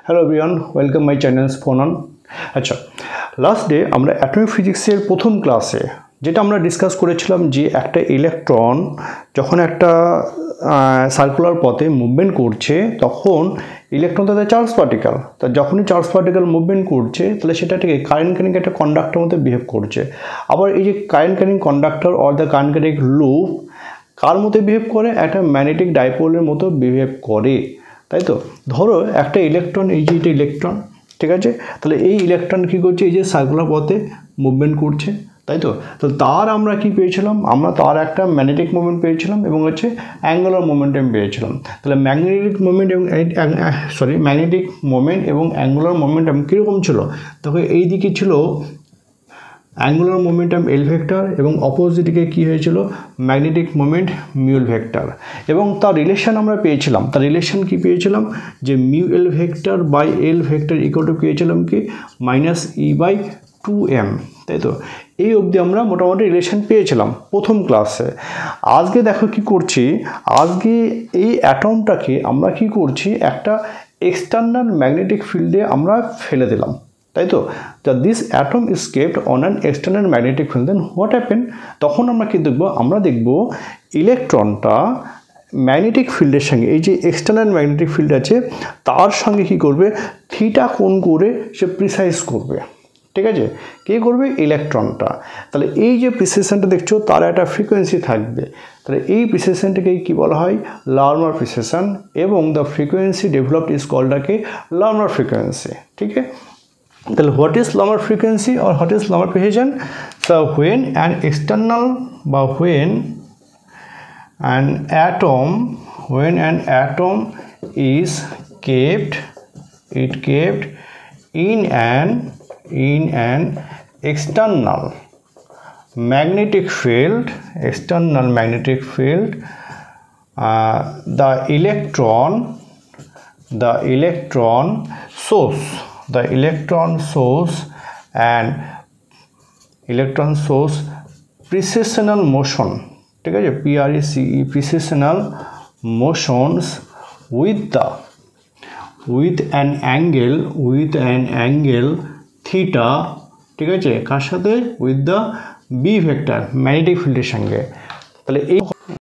Hello everyone, welcome my channel phonon. আচ্ছা, last day আমরা atomic ফিজিক্সের প্রথম ক্লাসে যেটা আমরা ডিসকাস করেছিলাম যে একটা ইলেকট্রন যখন একটা সার্কুলার পথে মুভমেন্ট করছে তখন ইলেকট্রন তাদের চার্জ পার্টিকেল, তা যখনই চার্জ পার্টিকেল মুভমেন্ট করছে তাহলে সেটা থেকে কারেন্ট ক্যারিং একটা কন্ডাক্টর মধ্যে বিহেভ করছে। আবার এই যে current carrying conductor or the current carrying loop কার মতো বিহেভ করে? একটা ম্যাগনেটিক ডাইপোলের মতো বিহেভ করে, তাই তো। ধরো একটা ইলেকট্রন, এই যে এটা ইলেকট্রন, ঠিক আছে, তাহলে এই ইলেকট্রন কী করছে? এই যে সার্কুলার পথে মুভমেন্ট করছে, তাই তো। তো তার আমরা কি পেয়েছিলাম? আমরা তার একটা ম্যাগনেটিক মোমেন্ট পেয়েছিলাম এবং হচ্ছে অ্যাঙ্গুলার মোমেন্টাম পেয়েছিলাম। তাহলে ম্যাগনেটিক মোমেন্ট এবং ম্যাগনেটিক মোমেন্ট এবং অ্যাঙ্গুলার মোমেন্টাম কীরকম ছিল? তখন এই দিকে ছিল অ্যাঙ্গুলার মোমেন্টাম এল ভেক্টর এবং অপোজিট দিকে কী হয়েছিল? Magnetic moment mule vector. এবং তার রিলেশন আমরা পেয়েছিলাম, তার রিলেশন কি পেয়েছিলাম? যে mu L vector by L vector equal to পেয়েছিলাম কি -E/2m, তাই তো। এই অবধি আমরা মোটামুটি রিলেশন পেয়েছিলাম প্রথম ক্লাসে। আজকে দেখো কি করছি, আজকে এই অ্যাটমটাকে আমরা কি করছি? একটা এক্সটার্নাল ম্যাগনেটিক ফিল্ডে আমরা ফেলে দিলাম, তাই তো। This atom is kept on an external magnetic field, then what happen? তখন আমরা কি দেখব? আমরা দেখব ইলেকট্রনটা ম্যাগনেটিক ফিল্ডের সঙ্গে, এই যে এক্সটার্নাল ম্যাগনেটিক ফিল্ড আছে তার সঙ্গে কি করবে? থিটা কোণ করে সে প্রিসাইজ করবে, ঠিক আছে। কে করবে? ইলেকট্রনটা। তাহলে এই যে প্রিসিশনটা দেখছো তার একটা ফ্রিকোয়েন্সি থাকবে, তাহলে এই প্রিসিশনটাকে কি বলা হয়? লার্মার প্রিসিশন, এবং দ্য ফ্রিকোয়েন্সি ডেভেলপড ইজ কল্ডটাকে লার্মার ফ্রিকোয়েন্সি, ঠিক আছে। তাহলে what is Larmor frequency or what is Larmor precession? So when an external বা when an atom is kept in an external magnetic field, the electron shows precessional motion, ঠিক আছে, PRECE, precessional motions with an angle theta, ঠিক আছে, কার সাথে? with the B vector, magnetic ফিল্ডের সঙ্গে। তাহলে এই